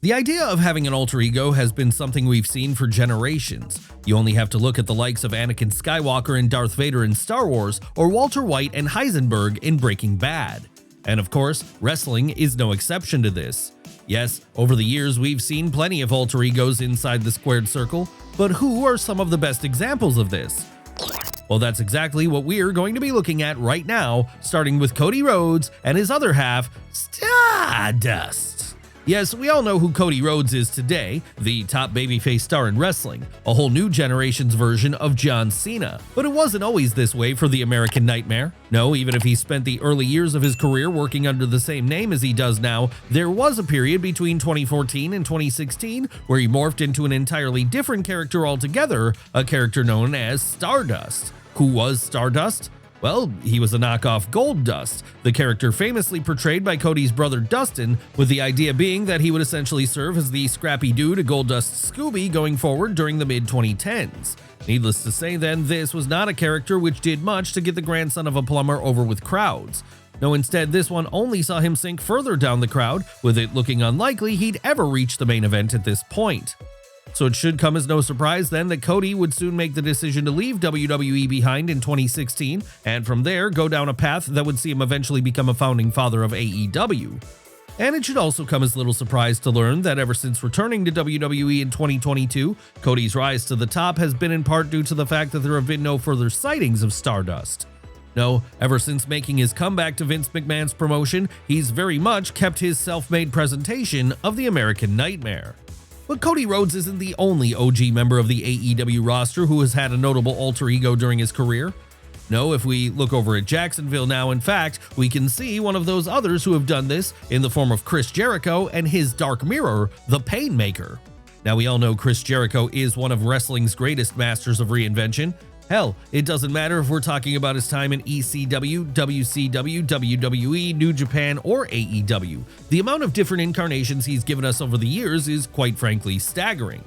The idea of having an alter ego has been something we've seen for generations. You only have to look at the likes of Anakin Skywalker and Darth Vader in Star Wars, or Walter White and Heisenberg in Breaking Bad. And of course, wrestling is no exception to this. Yes, over the years we've seen plenty of alter egos inside the squared circle, but who are some of the best examples of this? Well, that's exactly what we're going to be looking at right now, starting with Cody Rhodes and his other half, Stardust. Yes, we all know who Cody Rhodes is today, the top babyface star in wrestling, a whole new generation's version of John Cena. But it wasn't always this way for the American Nightmare. No, even if he spent the early years of his career working under the same name as he does now, there was a period between 2014 and 2016 where he morphed into an entirely different character altogether, a character known as Stardust. Who was Stardust? Well, he was a knockoff Goldust, the character famously portrayed by Cody's brother Dustin, with the idea being that he would essentially serve as the scrappy dude to Goldust's Scooby going forward during the mid-2010s. Needless to say then, this was not a character which did much to get the grandson of a plumber over with crowds. No, instead this one only saw him sink further down the crowd, with it looking unlikely he'd ever reach the main event at this point. So it should come as no surprise then that Cody would soon make the decision to leave WWE behind in 2016, and from there go down a path that would see him eventually become a founding father of AEW. And it should also come as little surprise to learn that ever since returning to WWE in 2022, Cody's rise to the top has been in part due to the fact that there have been no further sightings of Stardust. No, ever since making his comeback to Vince McMahon's promotion, he's very much kept his self-made presentation of the American Nightmare. But Cody Rhodes isn't the only OG member of the AEW roster who has had a notable alter ego during his career. No, if we look over at Jacksonville now, in fact, we can see one of those others who have done this in the form of Chris Jericho and his Dark Mirror, the Painmaker. Now, we all know Chris Jericho is one of wrestling's greatest masters of reinvention. Hell, it doesn't matter if we're talking about his time in ECW, WCW, WWE, New Japan, or AEW. The amount of different incarnations he's given us over the years is quite frankly staggering.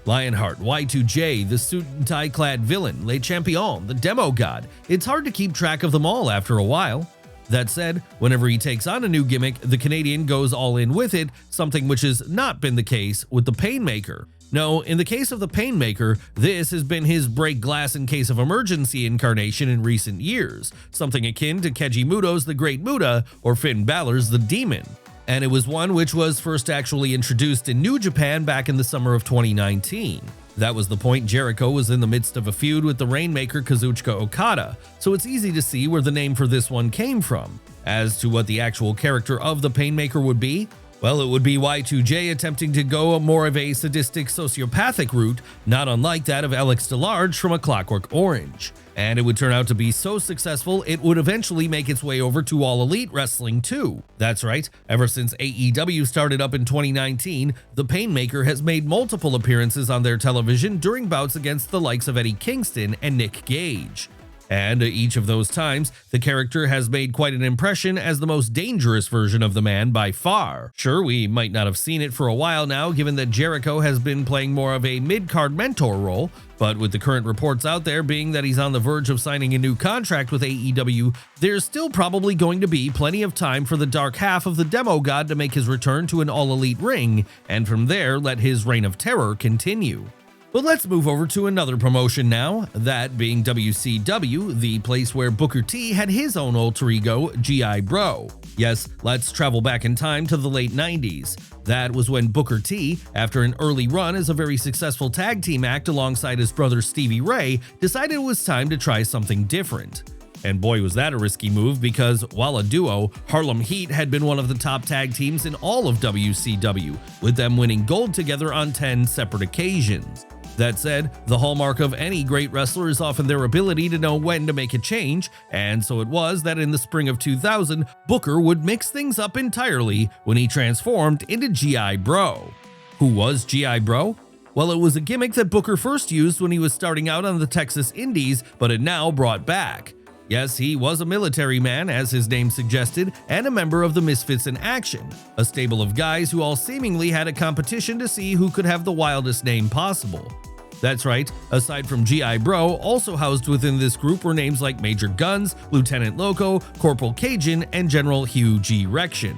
Lionheart, Y2J, the suit and tie clad villain, Le Champion, the demo god. It's hard to keep track of them all after a while. That said, whenever he takes on a new gimmick, the Canadian goes all in with it, something which has not been the case with the Painmaker. No, in the case of the Painmaker, this has been his break glass in case of emergency incarnation in recent years, something akin to Keiji Muto's The Great Muta or Finn Balor's The Demon. And it was one which was first actually introduced in New Japan back in the summer of 2019. That was the point Jericho was in the midst of a feud with the Rainmaker Kazuchika Okada, so it's easy to see where the name for this one came from. As to what the actual character of the Painmaker would be, well, it would be Y2J attempting to go more of a sadistic sociopathic route, not unlike that of Alex DeLarge from A Clockwork Orange. And it would turn out to be so successful it would eventually make its way over to All Elite Wrestling too. That's right, ever since AEW started up in 2019, the Painmaker has made multiple appearances on their television during bouts against the likes of Eddie Kingston and Nick Gage. And each of those times, the character has made quite an impression as the most dangerous version of the man by far. Sure, we might not have seen it for a while now, given that Jericho has been playing more of a mid-card mentor role, but with the current reports out there being that he's on the verge of signing a new contract with AEW, there's still probably going to be plenty of time for the dark half of the demo god to make his return to an all-elite ring, and from there let his reign of terror continue. But let's move over to another promotion now, that being WCW, the place where Booker T had his own alter ego, G.I. Bro. Yes, let's travel back in time to the late 90s. That was when Booker T, after an early run as a very successful tag team act alongside his brother Stevie Ray, decided it was time to try something different. And boy was that a risky move, because while a duo, Harlem Heat had been one of the top tag teams in all of WCW, with them winning gold together on 10 separate occasions. That said, the hallmark of any great wrestler is often their ability to know when to make a change, and so it was that in the spring of 2000, Booker would mix things up entirely when he transformed into G.I. Bro. Who was G.I. Bro? Well, it was a gimmick that Booker first used when he was starting out on the Texas Indies, but had now brought back. Yes, he was a military man, as his name suggested, and a member of the Misfits in Action, a stable of guys who all seemingly had a competition to see who could have the wildest name possible. That's right, aside from G.I. Bro, also housed within this group were names like Major Guns, Lieutenant Loco, Corporal Cajun, and General Hugh G. Rection.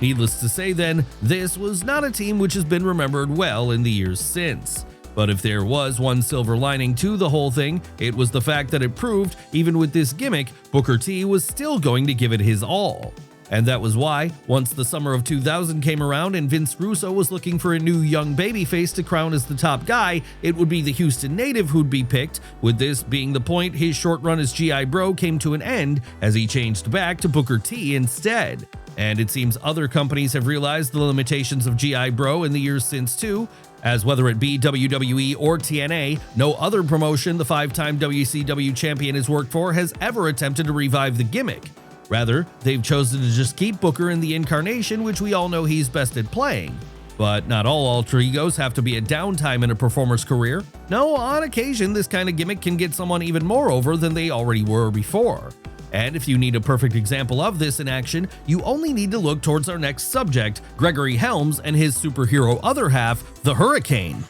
Needless to say then, this was not a team which has been remembered well in the years since. But if there was one silver lining to the whole thing, it was the fact that it proved, even with this gimmick, Booker T was still going to give it his all. And that was why, once the summer of 2000 came around and Vince Russo was looking for a new young babyface to crown as the top guy, it would be the Houston native who'd be picked, with this being the point his short run as G.I. Bro came to an end as he changed back to Booker T instead. And it seems other companies have realized the limitations of G.I. Bro in the years since too, as whether it be WWE or TNA, no other promotion the 5-time WCW champion has worked for has ever attempted to revive the gimmick. Rather, they've chosen to just keep Booker in the incarnation which we all know he's best at playing. But not all alter egos have to be a downtime in a performer's career. No, on occasion this kind of gimmick can get someone even more over than they already were before. And if you need a perfect example of this in action, you only need to look towards our next subject, Gregory Helms and his superhero other half, the Hurricane.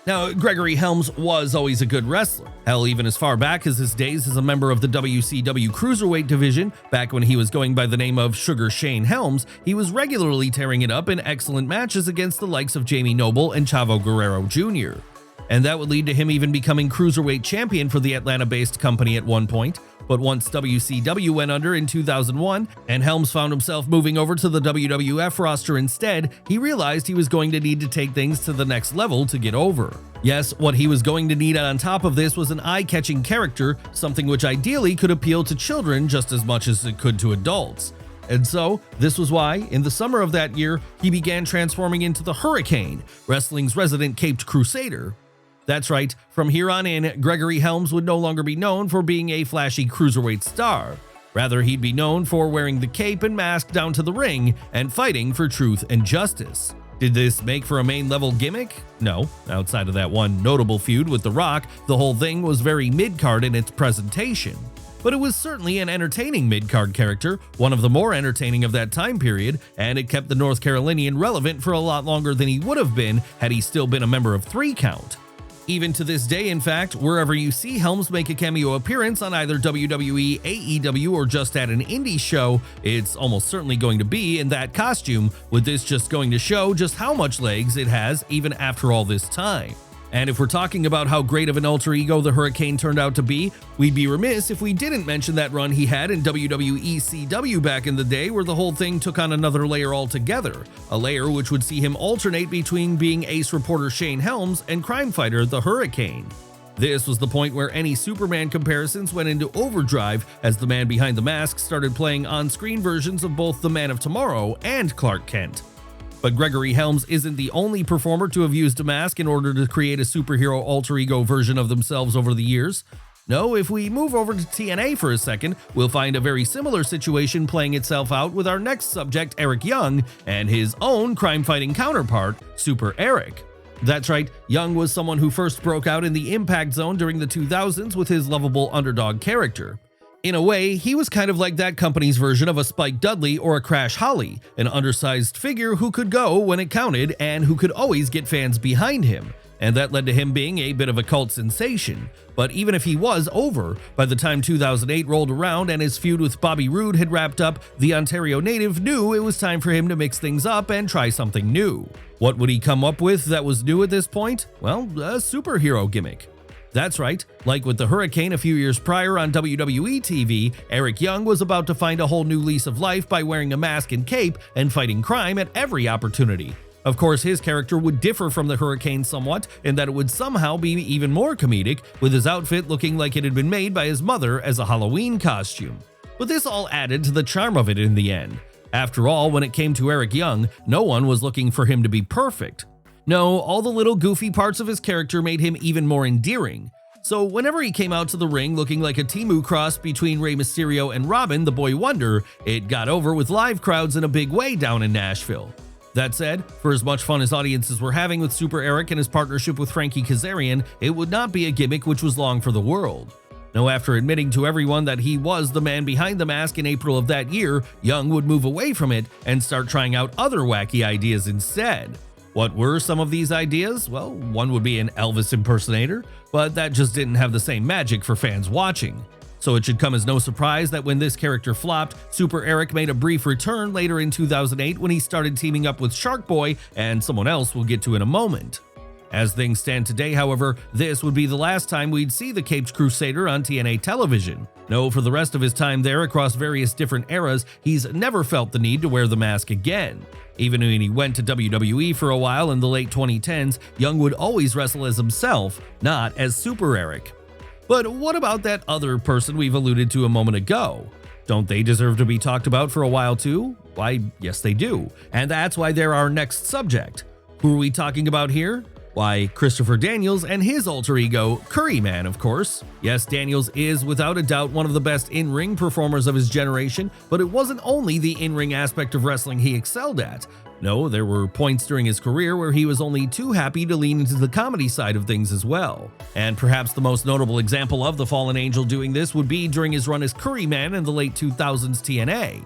Now, Gregory Helms was always a good wrestler. Hell, even as far back as his days as a member of the WCW Cruiserweight division, back when he was going by the name of Sugar Shane Helms, he was regularly tearing it up in excellent matches against the likes of Jamie Noble and Chavo Guerrero Jr. And that would lead to him even becoming Cruiserweight champion for the Atlanta-based company at one point. But once WCW went under in 2001 and Helms found himself moving over to the WWF roster instead, he realized he was going to need to take things to the next level to get over. Yes, what he was going to need on top of this was an eye-catching character, something which ideally could appeal to children just as much as it could to adults. And so, this was why, in the summer of that year, he began transforming into the Hurricane, wrestling's resident caped crusader. That's right, from here on in, Gregory Helms would no longer be known for being a flashy cruiserweight star. Rather, he'd be known for wearing the cape and mask down to the ring and fighting for truth and justice. Did this make for a main-level gimmick? No. Outside of that one notable feud with The Rock, the whole thing was very mid-card in its presentation. But it was certainly an entertaining mid-card character, one of the more entertaining of that time period, and it kept the North Carolinian relevant for a lot longer than he would have been had he still been a member of 3 Count. Even to this day, in fact, wherever you see Helms make a cameo appearance on either WWE, AEW, or just at an indie show, it's almost certainly going to be in that costume, with this just going to show just how much legs it has even after all this time. And if we're talking about how great of an alter ego the Hurricane turned out to be, we'd be remiss if we didn't mention that run he had in WWE ECW back in the day, where the whole thing took on another layer altogether, a layer which would see him alternate between being ace reporter Shane Helms and crime fighter the Hurricane. This was the point where any Superman comparisons went into overdrive as the man behind the mask started playing on-screen versions of both the Man of Tomorrow and Clark Kent. But Gregory Helms isn't the only performer to have used a mask in order to create a superhero alter ego version of themselves over the years. No, if we move over to TNA for a second, we'll find a very similar situation playing itself out with our next subject, Eric Young, and his own crime-fighting counterpart, Super Eric. That's right, Young was someone who first broke out in the Impact Zone during the 2000s with his lovable underdog character. In a way, he was kind of like that company's version of a Spike Dudley or a Crash Holly, an undersized figure who could go when it counted and who could always get fans behind him, and that led to him being a bit of a cult sensation. But even if he was over, by the time 2008 rolled around and his feud with Bobby Roode had wrapped up, the Ontario native knew it was time for him to mix things up and try something new. What would he come up with that was new at this point? Well, a superhero gimmick. That's right, like with the Hurricane a few years prior on WWE TV, Eric Young was about to find a whole new lease of life by wearing a mask and cape and fighting crime at every opportunity. Of course, his character would differ from the Hurricane somewhat in that it would somehow be even more comedic, with his outfit looking like it had been made by his mother as a Halloween costume. But this all added to the charm of it in the end. After all, when it came to Eric Young, no one was looking for him to be perfect. No, all the little goofy parts of his character made him even more endearing. So whenever he came out to the ring looking like a Temu cross between Rey Mysterio and Robin, the Boy Wonder, it got over with live crowds in a big way down in Nashville. That said, for as much fun as audiences were having with Super Eric and his partnership with Frankie Kazarian, it would not be a gimmick which was long for the world. No, after admitting to everyone that he was the man behind the mask in April of that year, Young would move away from it and start trying out other wacky ideas instead. What were some of these ideas? Well, one would be an Elvis impersonator, but that just didn't have the same magic for fans watching. So it should come as no surprise that when this character flopped, Super Eric made a brief return later in 2008 when he started teaming up with Shark Boy and someone else we'll get to in a moment. As things stand today, however, this would be the last time we'd see the Caped Crusader on TNA television. No, for the rest of his time there across various different eras, he's never felt the need to wear the mask again. Even when he went to WWE for a while in the late 2010s, Young would always wrestle as himself, not as Super Eric. But what about that other person we've alluded to a moment ago? Don't they deserve to be talked about for a while too? Why, yes they do. And that's why they're our next subject. Who are we talking about here? Why, Christopher Daniels and his alter ego, Curryman, of course. Yes, Daniels is without a doubt one of the best in-ring performers of his generation, but it wasn't only the in-ring aspect of wrestling he excelled at. No, there were points during his career where he was only too happy to lean into the comedy side of things as well. And perhaps the most notable example of the Fallen Angel doing this would be during his run as Curryman in the late 2000s TNA.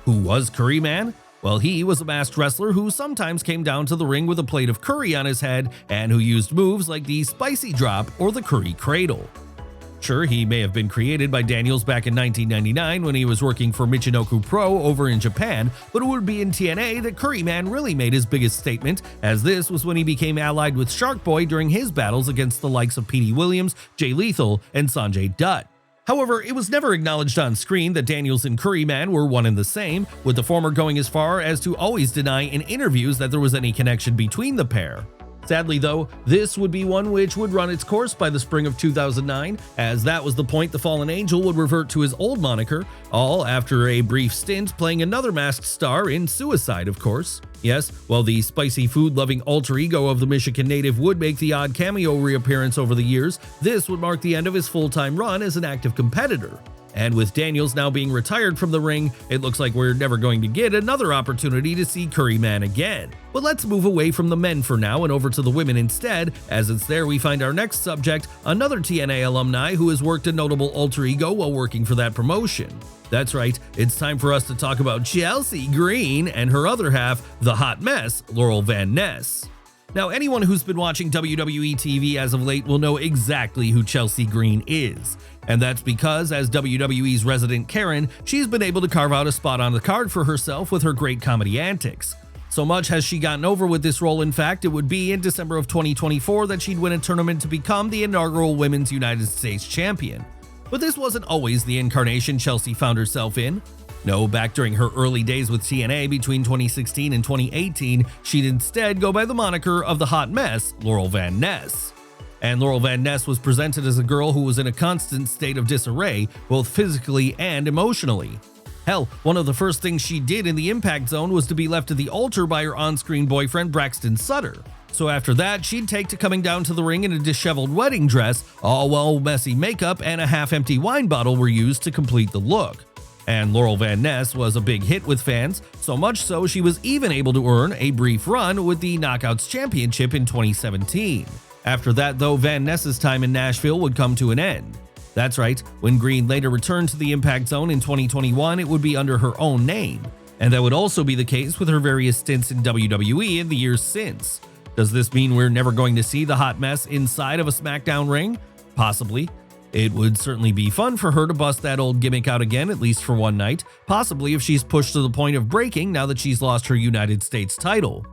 Who was Curryman? Well, he was a masked wrestler who sometimes came down to the ring with a plate of curry on his head and who used moves like the Spicy Drop or the Curry Cradle. Sure, he may have been created by Daniels back in 1999 when he was working for Michinoku Pro over in Japan, but it would be in TNA that Curryman really made his biggest statement, as this was when he became allied with Shark Boy during his battles against the likes of Petey Williams, Jay Lethal, and Sanjay Dutt. However, it was never acknowledged on screen that Daniels and Curryman were one and the same, with the former going as far as to always deny in interviews that there was any connection between the pair. Sadly though, this would be one which would run its course by the spring of 2009, as that was the point the Fallen Angel would revert to his old moniker, all after a brief stint playing another masked star in Suicide, of course. Yes, while the spicy food-loving alter ego of the Michigan native would make the odd cameo reappearance over the years, this would mark the end of his full-time run as an active competitor. And with Daniels now being retired from the ring, it looks like we're never going to get another opportunity to see Curryman again. But let's move away from the men for now and over to the women instead, as it's there we find our next subject, another TNA alumni who has worked a notable alter ego while working for that promotion. That's right, it's time for us to talk about Chelsea Green and her other half, the hot mess, Laurel Van Ness. Now, anyone who's been watching WWE TV as of late will know exactly who Chelsea Green is. And that's because, as WWE's resident Karen, she's been able to carve out a spot on the card for herself with her great comedy antics. So much has she gotten over with this role, in fact, it would be in December of 2024 that she'd win a tournament to become the inaugural Women's United States Champion. But this wasn't always the incarnation Chelsea found herself in. No, back during her early days with TNA between 2016 and 2018, she'd instead go by the moniker of the hot mess, Laurel Van Ness. And Laurel Van Ness was presented as a girl who was in a constant state of disarray, both physically and emotionally. Hell, one of the first things she did in the Impact Zone was to be left to the altar by her on-screen boyfriend Braxton Sutter. So after that, she'd take to coming down to the ring in a disheveled wedding dress, all while messy makeup and a half-empty wine bottle were used to complete the look. And Laurel Van Ness was a big hit with fans, so much so she was even able to earn a brief run with the Knockouts Championship in 2017. After that though, Van Ness's time in Nashville would come to an end. That's right, when Green later returned to the Impact Zone in 2021, it would be under her own name. And that would also be the case with her various stints in WWE in the years since. Does this mean we're never going to see the hot mess inside of a SmackDown ring? Possibly. It would certainly be fun for her to bust that old gimmick out again, at least for one night, possibly if she's pushed to the point of breaking now that she's lost her United States title.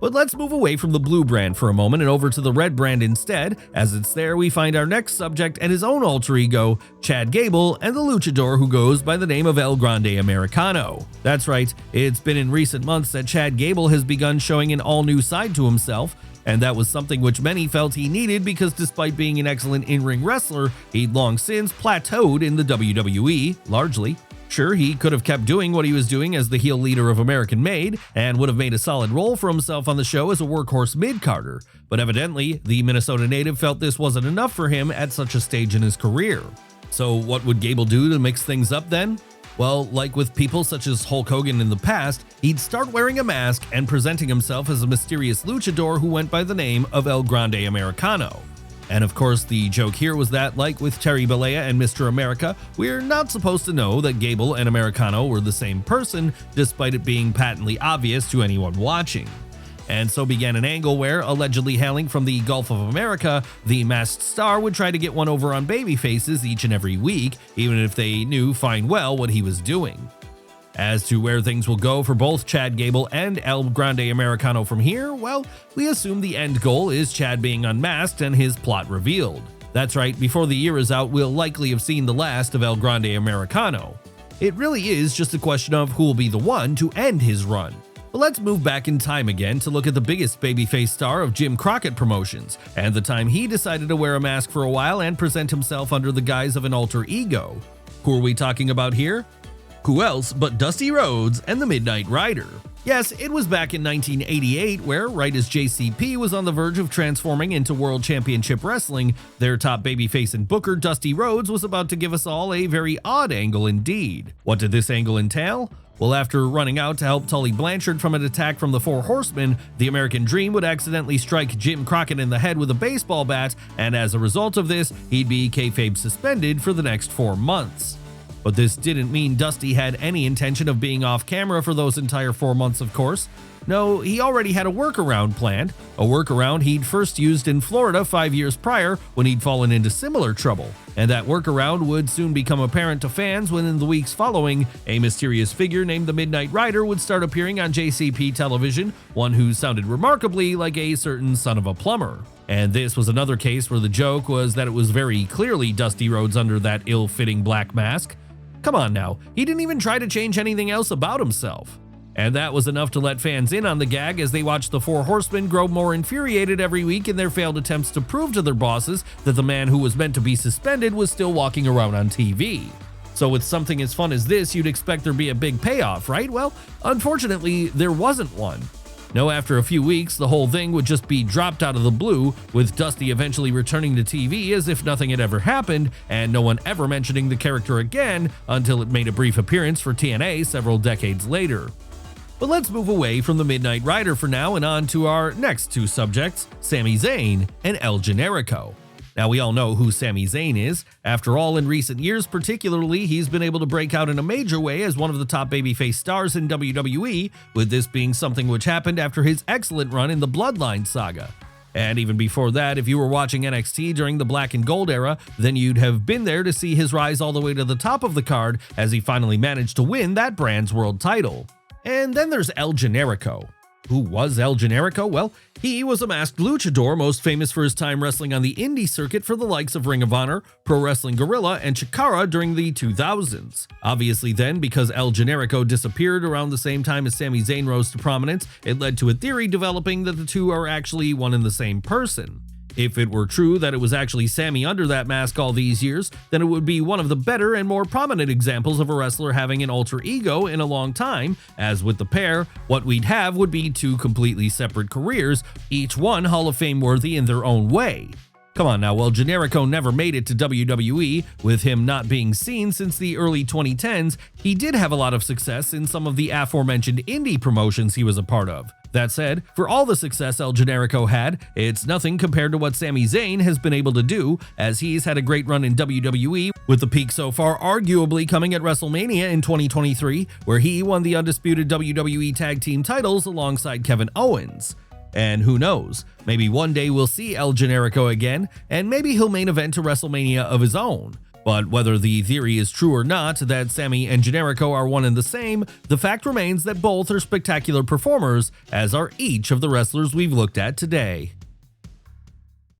But let's move away from the blue brand for a moment and over to the red brand instead, as it's there we find our next subject and his own alter ego, Chad Gable, and the luchador who goes by the name of El Grande Americano. That's right, it's been in recent months that Chad Gable has begun showing an all-new side to himself, and that was something which many felt he needed because despite being an excellent in-ring wrestler, he'd long since plateaued in the WWE, largely. Sure, he could have kept doing what he was doing as the heel leader of American Made, and would have made a solid role for himself on the show as a workhorse mid-carder, but evidently, the Minnesota native felt this wasn't enough for him at such a stage in his career. So what would Gable do to mix things up then? Well, like with people such as Hulk Hogan in the past, he'd start wearing a mask and presenting himself as a mysterious luchador who went by the name of El Grande Americano. And of course, the joke here was that, like with Terry Bollea and Mr. America, we're not supposed to know that Gable and Americano were the same person, despite it being patently obvious to anyone watching. And so began an angle where, allegedly hailing from the Gulf of America, the masked star would try to get one over on babyfaces each and every week, even if they knew fine well what he was doing. As to where things will go for both Chad Gable and El Grande Americano from here, well, we assume the end goal is Chad being unmasked and his plot revealed. That's right, before the year is out, we'll likely have seen the last of El Grande Americano. It really is just a question of who will be the one to end his run. But let's move back in time again to look at the biggest babyface star of Jim Crockett Promotions, and the time he decided to wear a mask for a while and present himself under the guise of an alter ego. Who are we talking about here? Who else but Dusty Rhodes and the Midnight Rider? Yes, it was back in 1988 where, right as JCP was on the verge of transforming into World Championship Wrestling, their top babyface and booker Dusty Rhodes was about to give us all a very odd angle indeed. What did this angle entail? Well, after running out to help Tully Blanchard from an attack from the Four Horsemen, the American Dream would accidentally strike Jim Crockett in the head with a baseball bat, and as a result of this, he'd be kayfabe suspended for the next 4 months. But this didn't mean Dusty had any intention of being off camera for those entire 4 months, of course. No, he already had a workaround planned, a workaround he'd first used in Florida 5 years prior when he'd fallen into similar trouble. And that workaround would soon become apparent to fans when in the weeks following, a mysterious figure named the Midnight Rider would start appearing on JCP television, one who sounded remarkably like a certain son of a plumber. And this was another case where the joke was that it was very clearly Dusty Rhodes under that ill-fitting black mask. Come on now, he didn't even try to change anything else about himself. And that was enough to let fans in on the gag as they watched the Four Horsemen grow more infuriated every week in their failed attempts to prove to their bosses that the man who was meant to be suspended was still walking around on TV. So with something as fun as this, you'd expect there'd be a big payoff, right? Well, unfortunately, there wasn't one. No, after a few weeks, the whole thing would just be dropped out of the blue, with Dusty eventually returning to TV as if nothing had ever happened, and no one ever mentioning the character again until it made a brief appearance for TNA several decades later. But let's move away from the Midnight Rider for now and on to our next two subjects, Sami Zayn and El Generico. Now, we all know who Sami Zayn is. After all, in recent years particularly, he's been able to break out in a major way as one of the top babyface stars in WWE, with this being something which happened after his excellent run in the Bloodline saga. And even before that, if you were watching NXT during the Black and Gold era, then you'd have been there to see his rise all the way to the top of the card as he finally managed to win that brand's world title. And then there's El Generico. Who was El Generico? Well, he was a masked luchador most famous for his time wrestling on the indie circuit for the likes of Ring of Honor, Pro Wrestling Guerrilla, and Chikara during the 2000s. Obviously then, because El Generico disappeared around the same time as Sami Zayn rose to prominence, it led to a theory developing that the two are actually one and the same person. If it were true that it was actually Sami under that mask all these years, then it would be one of the better and more prominent examples of a wrestler having an alter ego in a long time, as with the pair, what we'd have would be two completely separate careers, each one Hall of Fame worthy in their own way. Come on now, well, Generico never made it to WWE, with him not being seen since the early 2010s, he did have a lot of success in some of the aforementioned indie promotions he was a part of. That said, for all the success El Generico had, it's nothing compared to what Sami Zayn has been able to do, as he's had a great run in WWE, with the peak so far arguably coming at WrestleMania in 2023, where he won the undisputed WWE Tag Team titles alongside Kevin Owens. And who knows, maybe one day we'll see El Generico again, and maybe he'll main event to WrestleMania of his own. But whether the theory is true or not that Sami and Generico are one and the same, the fact remains that both are spectacular performers, as are each of the wrestlers we've looked at today.